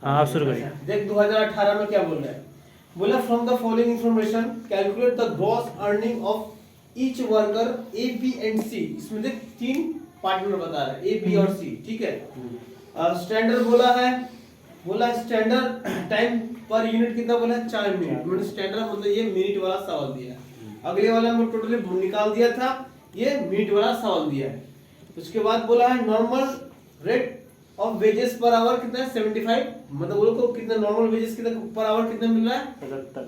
हाँ आप शुरू करिए। देख 2018 में क्या बोल रहा है, बोला from the following information calculate the gross earning of each worker A B and C. इसमें देख 3 पार्टनर बता रहा है, ए बी और सी, ठीक है। स्टैंडर्ड बोला स्टैंडर्ड टाइम पर यूनिट कितना बोला है 4 मिनट, मतलब स्टैंडर्ड मतलब ये मिनट वाला सवाल दिया है। अगले वाला में टोटली निकाल दिया था, ये मिनट वाला सवाल दिया है। उसके बाद बोला है normal rate of wages per hour कितना है 75, मतलब वो लोग को कितना नॉर्मल वेजेस कितना पर आवर कितना मिल रहा है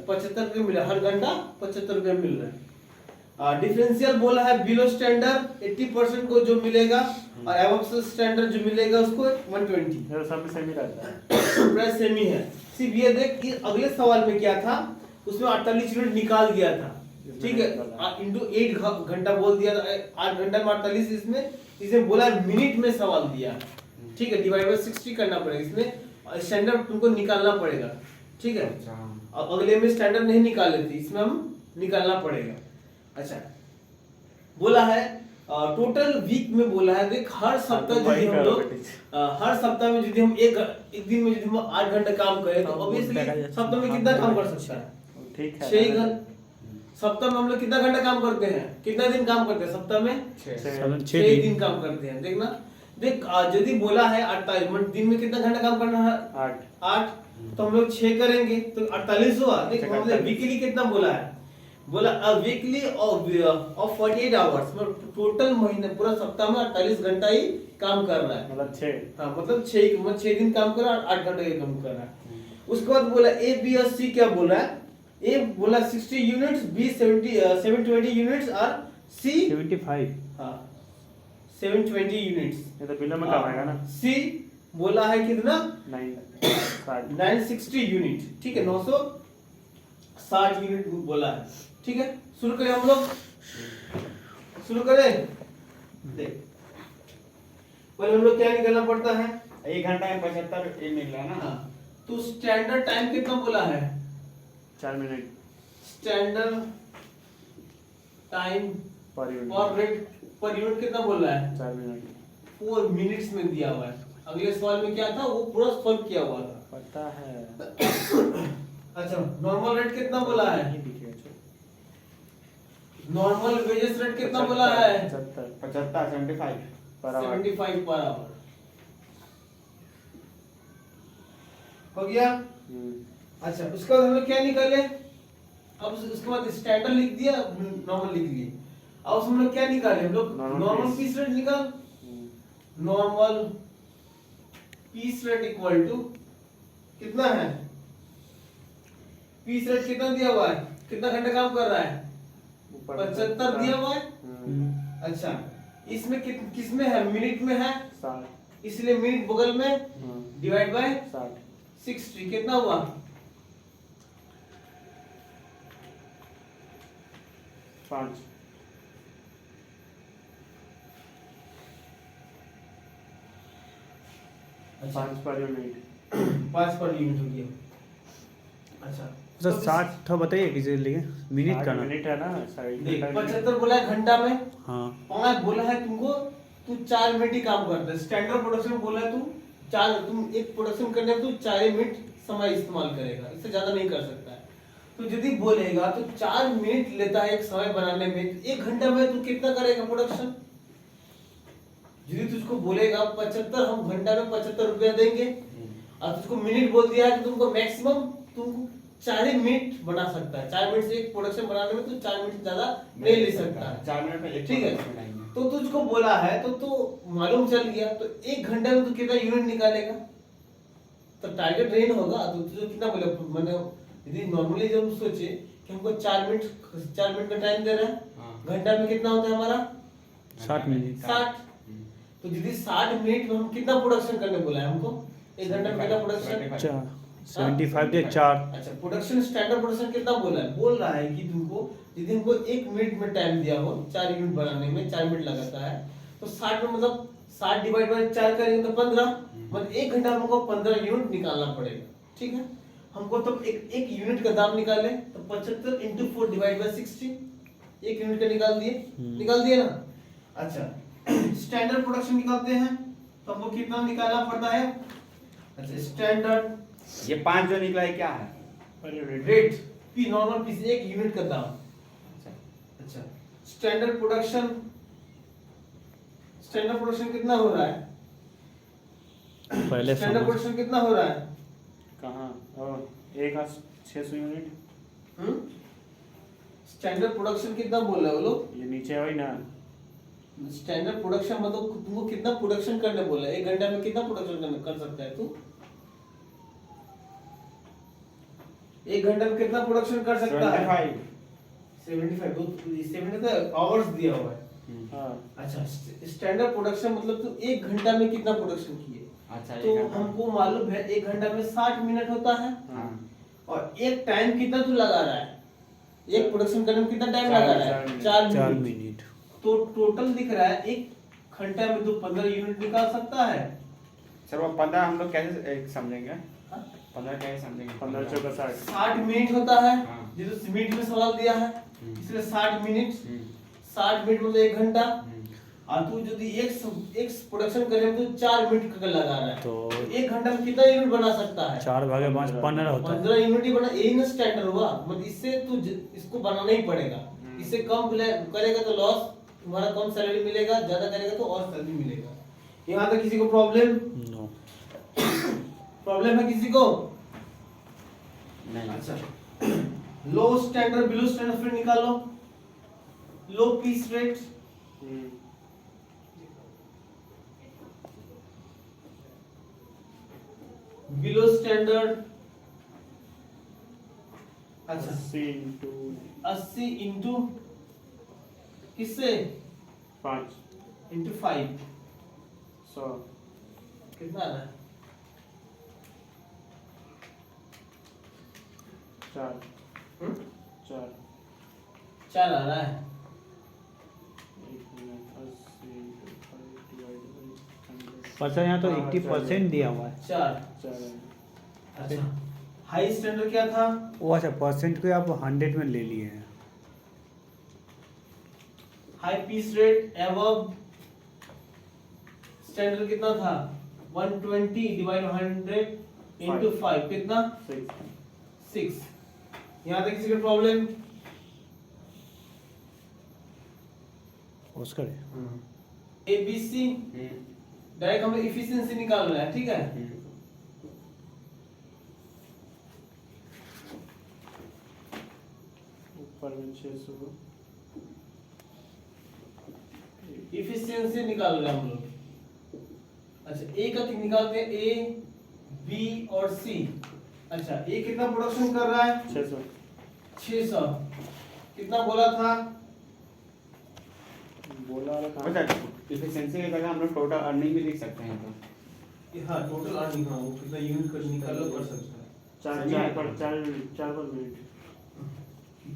75 रुपये मिल रहा है, हर घंटा 75 रुपये मिल रहा है। डिफरेंशियल बोला है बिलो स्टैंडर्ड 80% को जो मिलेगा और एबव स्टैंडर्ड जो मिलेगा उसको 120। सब सेम ही रहता है, प्राइस सेम ही है। सिर्फ ये देख कि अगले सवाल में क्या था, उसमें 48 यूनिट निकाल दिया था, ठीक है, इंटू 8 घंटा बोल दिया था, 8 घंटा में 48, इसमें बोला मिनट में सवाल दिया, ठीक है, डिवाइड बाय 60 करना पड़ेगा, इसमें स्टैंडर्ड तुमको निकालना पड़ेगा, ठीक है। अब अगले में स्टैंडर्ड नहीं निकाले थे, इसमें हम निकालना पड़ेगा। अच्छा बोला है टोटल वीक में बोला है, देख हर सप्ताह यदि हम लोग हर सप्ताह में यदि हम एक दिन में यदि हम 8 घंटे काम करें तो ऑब्वियसली सप्ताह में कितना काम कर सकता है, ठीक है 6 घंटे। सप्ताह में हम लोग कितना घंटा काम करते हैं, कितना दिन काम करते हैं सप्ताह में 6 दिन काम करते हैं। देखना देख यदि बोला है 48 दिन में कितना घंटा काम करना है 8, तो हम लोग 6 करेंगे तो 48 हुआ। देख हमने वीकली कितना बोला है, बोला अ वीकली ऑफ 48 आवर्स, मतलब टोटल महीने पूरा सप्ताह में 48 घंटा ही काम कर रहा है, मतलब 6, हाँ मतलब 6 दिन काम कर रहा है, 8 घंटे का काम कर रहा है। उसके बाद बोला ए बी और सी क्या बोला है, ए बोला 60 यूनिट्स, बी 720 यूनिट्स और सी 75, हाँ 720 यूनिट्स, ये तो बिलो में कम आएगा ना। सी बोला है कितना 960 यूनिट, ठीक है 960 यूनिट बोला है, ठीक है। शुरू करें हम लोग, शुरू करें। देख पहले हम लोग क्या निकालना पड़ता है, 1 घंटा में 75 मिल रहा है ना। हाँ तो स्टैंडर्ड टाइम कितना बोला है 4 minute standard time per unit, और रेट पर यूनिट कितना बोल रहा है 4 मिनट 4 मिनट्स में दिया हुआ है। अगले सवाल में क्या था वो पूरा सॉल्व किया हुआ था, पता है। अच्छा नॉर्मल रेट कितना बोला है, नॉर्मल वेजेस रेट कितना बोला है 75 पर आवर 75 पर आवर, हो गया। अच्छा उसके बाद हम लोग क्या निकाले, अब उसके बाद स्टैंडर्ड लिख दिया, नॉर्मल लिख दिए। अब हम लोग क्या निकाले, हम लोग नॉर्मल पीस रेट निकाल, normal piece rate equal to कितना है, पीस रेट कितना दिया हुआ है, कितना घंटे काम कर रहा है 75 दिया हुआ है। अच्छा इसमें किसमें है, मिनट में है 60, इसलिए मिनट बगल में डिवाइड बाय 60 कितना हुआ 5, 5 पर यूनिट 5 पर यूनिट हो गया। अच्छा सर 60 था बताइए किसी लिए मिनट का ना, मिनट है ना देख 75 बोला है घंटा में, हाँ 5 बोला है तुमको, तू 4 मिनट ही काम करता है। स्टैंडर्ड प्रोडक्शन में बोला है तुम एक प्रोडक्शन करने में तू 4 मिनट समय इस्तेमाल करेगा, इससे ज्यादा नहीं कर सकता है। तो यदि बोलेगा तो 4 मिनट लेता है एक समय बनाने में, तो 1 घंटा में तू कितना करेगा प्रोडक्शन। यदि तुझको बोलेगा 75 हम घंटा में 75 रुपया देंगे और तुझको मिनट बोल दिया है तो तुमको मैक्सिमम तुमको 4 मिनट बना सकता है, 4 मिनट से एक प्रोडक्शन बनाने में तो 4 मिनट ज्यादा नहीं ले सकता है, 4 मिनट में ठीक है। तो तुझको बोला है तो मालूम चल गया, तो 1 घंटे में तू कितना यूनिट निकालेगा, तो टारगेट रेन होगा तो तुझे कितना बोले, मैंने यदि नॉर्मली जब सोचे कि हमको 4 मिनट का टाइम दे रहा है, घंटा में कितना होता है हमारा 60 मिनट 60, तो यदि 60 मिनट में हम कितना प्रोडक्शन करने बोला है हमको, 1 घंटे में कितना प्रोडक्शन 75 के 4। अच्छा प्रोडक्शन स्टैंडर्ड प्रोडक्शन कितना बोला है, बोल रहा है कि तुमको यदि हमको 1 मिनट में टाइम दिया हो 4 यूनिट बनाने में 4 मिनट लगाता है, तो 60 में मतलब 60 डिवाइड बाय 4 करेंगे तो 15, मतलब 1 घंटा में हमको 15 यूनिट निकालना पड़ेगा, ठीक है। हमको तब एक यूनिट का दाम निकाले तो 75 into 4 डिवाइड बाय 60, 1 यूनिट का निकाल दिए ना। अच्छा स्टैंडर्ड प्रोडक्शन निकालते हैं तो हमको कितना निकालना पड़ता है, अच्छा स्टैंडर्ड ये 5 जो निकला है क्या है? Per unit rate P normal piece एक यूनिट का दाम। अच्छा स्टैंडर्ड प्रोडक्शन कितना हो रहा है? पहले स्टैंडर्ड समझ प्रोडक्शन कितना हो रहा है? कहाँ? एक 600 यूनिट। स्टैंडर्ड प्रोडक्शन कितना बोल रहे हो लोग? ये नीचे वही ना। स्टैंडर्ड प्रोडक्शन मतलब तुमको कितना प्रोडक्शन करने बोला है? 1 घंटा में कितना प्रोडक्शन कर सकता है तू? 1 घंटा में कितना प्रोडक्शन कर सकता है? 75 तो आवर्स दिया हुआ है। हाँ अच्छा स्टैंडर्ड प्रोडक्शन मतलब तू 1 घंटा में कितना प्रोडक्शन किए? अच्छा तो हमको मालूम है 1 घंटा में 60 मिनट होता है। हाँ और एक टाइम कितना तू लगा रहा है? एक प्रोडक्शन करने में कितना टाइम 4 लगा रहा है? 4 4 मिनट। मिनट। तो टोटल दिख रहा है 1 घंटा में तू 15 यूनिट निकाल सकता है। सर वो 15 हम लोग कैसे समझेंगे? हाँ? 15 कैसे समझेंगे? 15 चौका 60। 60 मिनट होता है हाँ। जिसे मिनट में सवाल दिया है इसलिए 60 मिनट। हम्म, 60 मिनट मतलब 1 घंटा। हम्म। और तू यदि एक प्रोडक्शन करने में तू 4 मिनट का लगा रहा है तो 1 घंटा में कितना यूनिट बना सकता है? 4 भागे 5 15 होता है। 15 यूनिट ही बना। यही ना स्टैंडर्ड हुआ। मतलब इससे तू इसको बनाना ही पड़ेगा। इससे कम करेगा तो लॉस, तुम्हारा कम सैलरी मिलेगा, ज्यादा करेगा तो और सैलरी मिलेगा। यहाँ तक किसी को प्रॉब्लम नो। है किसी को? नहीं। अच्छा लो स्टैंडर्ड बिलो स्टैंडर्ड फिर निकालो। लो पीस रेट बिलो स्टैंडर्ड। अच्छा 80 इंटू किससे? 5 इंटू 5 100 कितना आ रहा है? 4 हम्म? 4 4 आ रहा है। 80 अच्छा यहाँ तो 80% दिया हुआ है। 4। 4 अच्छा हाई स्टैंडर्ड क्या था? वो अच्छा परसेंट को आप 100 में ले लिए हैं। High piece rate above standard कितना था? 120 डिवाइड 100 इंटू 5 कितना? 6। यहाँ तक किसी का प्रॉब्लम? उसका ABC डायरेक्ट हम इफिशिएंसी निकाल रहे हैं, ठीक है? ऊपर में 600 इफिशिएंसी निकाल रहे हैं हम लोग। अच्छा ए का निकालते हैं A, B और C। अच्छा ए कितना प्रोडक्शन कर रहा है? 600। कितना बोला था? बोला वाला कहाँ? अच्छा इफिशिएंसी की जगह हम लोग टोटल अर्निंग भी लिख सकते हैं तो। हाँ टोटल अर्निंग हाँ वो कितना यूनिट कर निकालो कर सकता है। 4 पर मिनट।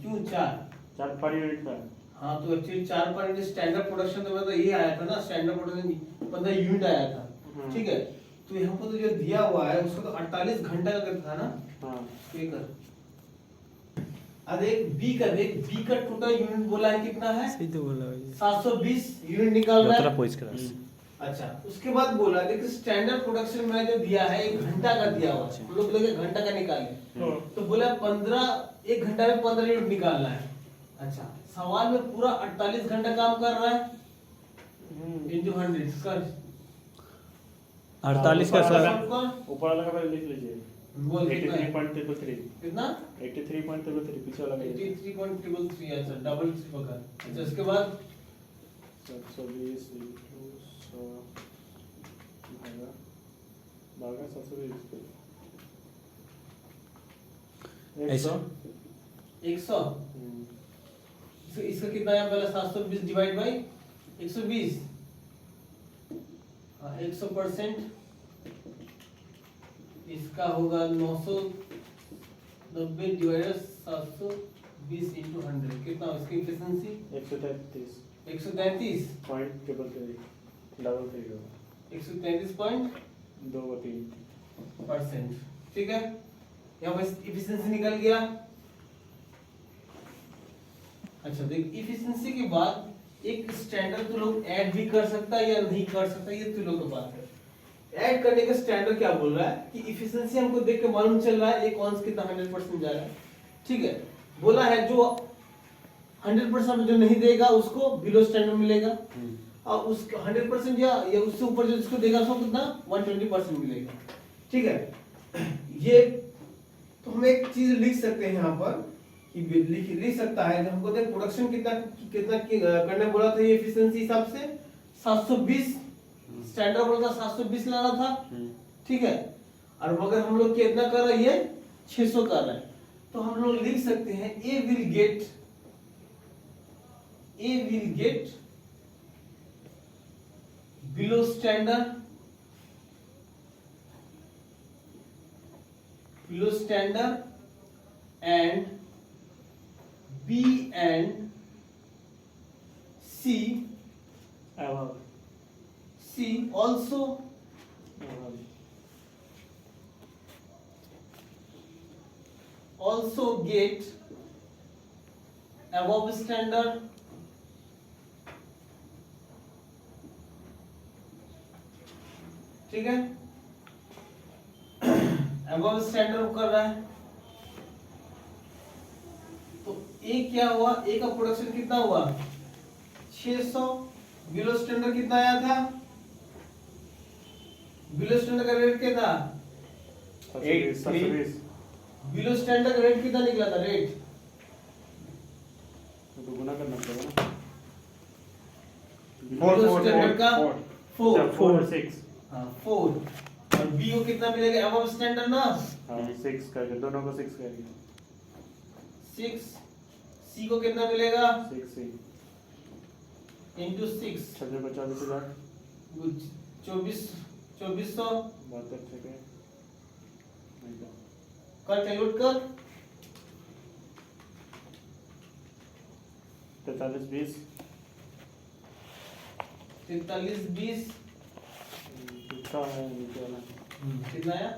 क्यों 4? 4 पर यूनिट का। हाँ तो एक्चुअली 4 पर स्टैंडर्ड प्रोडक्शन तो मतलब ये आया था ना, स्टैंडर्ड प्रोडक्शन 15 यूनिट आया था। ठीक है तो यहाँ पर तो जो दिया हुआ है उसका तो 48 घंटा का था ना। हाँ ये कर अब एक बी का देख, बी का टोटल यूनिट बोला है कितना है? सही तो बोला भाई। 720 यूनिट निकाल रहा है। पोइस क्लास। अच्छा उसके बाद बोला देख स्टैंडर्ड प्रोडक्शन में जो दिया है 1 घंटा का दिया हुआ है, हम लोग लेके घंटा का निकाले तो बोला 1 घंटा में 15 यूनिट निकालना है। अच्छा सवाल में पूरा 48 घंटा काम कर रहा है इंटू 100 कर 48 का सर ऊपर वाला का पहले लिख लीजिए। बोल कितना है? 83.33 कितना? 83.33 पीछे वाला का लिखिए। 83.33 अच्छा डबल पकड़। अच्छा उसके बाद 720 into 100 भागा 720 100 100 इसका कितना है? पहले 720 डिवाइड बाई 120 100% इसका होगा 990 डिवाइडेड 720 into 100 कितना इसकी efficiency? 133 133 point triple three double three होगा 133.2% ठीक है। यहाँ पर एफिशिएंसी निकल गया। अच्छा देख एफिशिएंसी के बाद एक स्टैंडर्ड तो लोग ऐड भी कर सकता है या नहीं कर सकता, ये तो लोग की बात है। ऐड करने का स्टैंडर्ड क्या बोल रहा है कि इफिशिएंसी हमको देख के मालूम चल रहा है ये कौन सा कितना 100% जा रहा है, ठीक है। बोला है जो 100% जो नहीं देगा उसको बिलो स्टैंडर्ड मिलेगा, और उस 100% या उससे ऊपर जो जिसको देगा उसको कितना 120% मिलेगा, ठीक है। ये तो हम एक चीज लिख सकते हैं यहाँ पर कि लिख सकता है कि हमको देख प्रोडक्शन कितना करने बोला था ये एफिशिएंसी हिसाब से 720 स्टैंडर्ड बोला था 720 लाना था, ठीक है। और मगर हम लोग कितना कर रहे हैं ये 600 कर रहे हैं, तो हम लोग लिख सकते हैं A will get below standard and B and C also get above standard, ठीक है। above standard कर रहा है तो ए क्या हुआ, ए का प्रोडक्शन कितना हुआ 600, बिलो स्टैंडर्ड कितना आया था, बिलो स्टैंडर्ड का रेट क्या था 720 बिलो स्टैंडर्ड का रेट कितना निकला था रेट, तो गुना करना पड़ेगा ना, बिलो स्टैंडर्ड का 4 6 हाँ 4 और बी को कितना मिलेगा अबव स्टैंडर्ड ना, हाँ 6 करके दोनों को 6 करके 6, सी को कितना मिलेगा 6 इंटू 6 छब्बीस 40,000 2400 72 सेकेंड कर कैलकुलेट कर 43 20 43 कितना है नीचे वाला कितना आया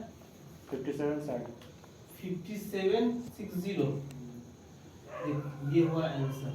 57 60 5760, ये हुआ आंसर।